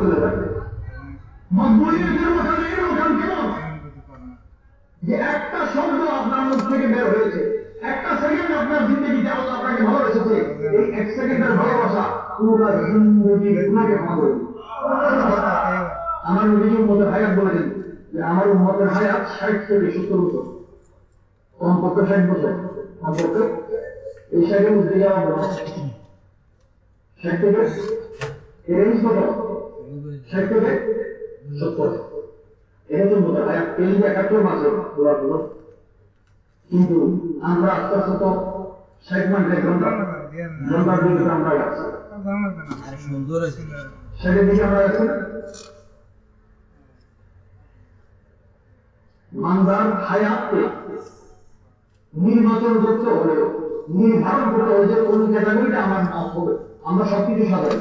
চলে যাবে। মকবুলিয়তের মকান এরকম কেমন যে একটা শব্দ আপনার মুখ থেকে বের হয়েছে, একটা সেকেন্ড আপনার জিন্দগিতে আল্লাহ আপনাকে ভালোবেসেছে, এই এক সেকেন্ডের ভালোবাসা পুরো জিন্দগি গুনাহকে ক্ষমা করে দিবে। আমার নবীজি উম্মতের হায়াত বলেছেন যে আমার উম্মতের হায়াত 60 থেকে 70 বছর, কমপক্ষে 60 বছর, কমপক্ষে এই 60-এর মধ্যে যাওয়া হবে 60 থেকে রেঞ্জ কত 60 থেকে 70 এরকম বোধ হয় 71 মাসে বলার জন্য। কিন্তু আমরা আস্তে আস্তে তো 60 মাসে ঘন্টার দিকে আমরা যাচ্ছি, সেটার দিকে আমরা যাচ্ছি। মানদার হায়াতকে নির্বাচন করতে হলে, নির্ধারণ করতে হলে যে কোন ক্যাটাগরিটা আমার মত হবে। আমরা সবকিছু সাজাই,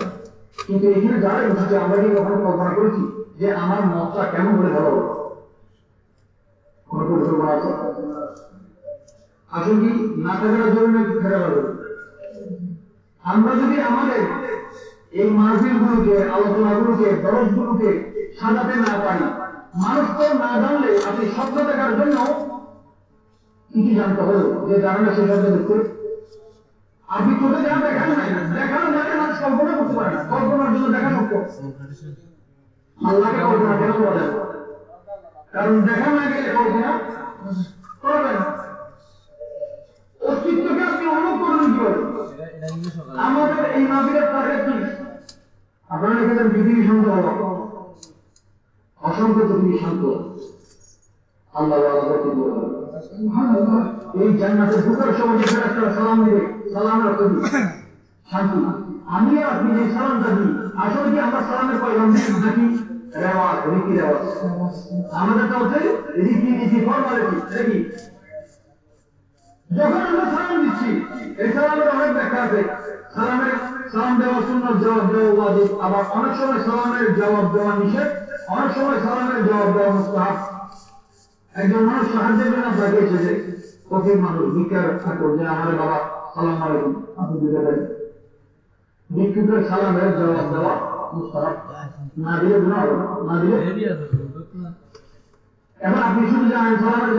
কিন্তু এখানে যারা বসেছে আমরা কি কখনো কল্পনা করেছি যে আমার মতটা কেমন হলে ভালো হবে? কোন পরিকল্পনা আছে? আসলে কি না থাকার জন্য নাকি থাকার জন্য? আমরা যদি আমাদের এই মাহফিলগুলোকে, আলোচনাগুলোকে, দরজগুলোকে সাজাতে না পারি, মানুষ তো না জানলে আপনি স্বপ্ন দেখার জন্য কি কি জানতে হবে যে জানে না সেই শব্দ দেখতে। আপনি চোখে যা দেখান নাই, দেখানো মানে মানুষ কল্পনা করতে পারে না, কল্পনার জন্য দেখা শক্ত। আল্লাহকে কল্পনা কেন করা যাবে? কারণ দেখা না গেলে কল্পনা করবে না। অস্তিত্বকে আপনি অনুভব করবেন কিভাবে? আমাদের এই মাহফিলের টার্গেট কি? আপনারা লিখেছেন পৃথিবী শান্ত হওয়া, অসংখ্য পৃথিবী শান্ত। আল্লাহ এই জান্নাতে ঢোকার সময় যে ফেরেশতারা সালাম দিবে, সালামের অর্থ শান্তি। আমি আপনি যে সালামটা দিই, আসলে কি আমরা সালামের পয়গাম দিই নাকি রেওয়াজ, রীতি রেওয়াজ? আমাদেরটা হচ্ছে রীতি নীতি, ফর্মালিটি। দেখি যখন আমরা সালাম দিচ্ছি, এই সালামের অনেক ব্যাখ্যা আছে। সালাম দেওয়া সুন্নাত, জবাব দেওয়া ওয়াজিব। আবার অনেক সময় সালামের জবাব দেওয়া নিষেধ, অনেক সময় সালামের জবাব দেওয়া মুস্তাহাব। একজন মানুষ সাহায্যের জন্য আপনাকে এসেছে, কঠিন মানুষ ভিক্ষার ঠাকুর যে আমার বাবা সালাম আলাইকুম, আপনি দিতে পারেন। ভিক্ষুকের সালামের জবাব দেওয়া মুস্তাহাব, না দিলে গুনাহ হবে, না দিলে। এখন আপনি শুধু জানেন সালামের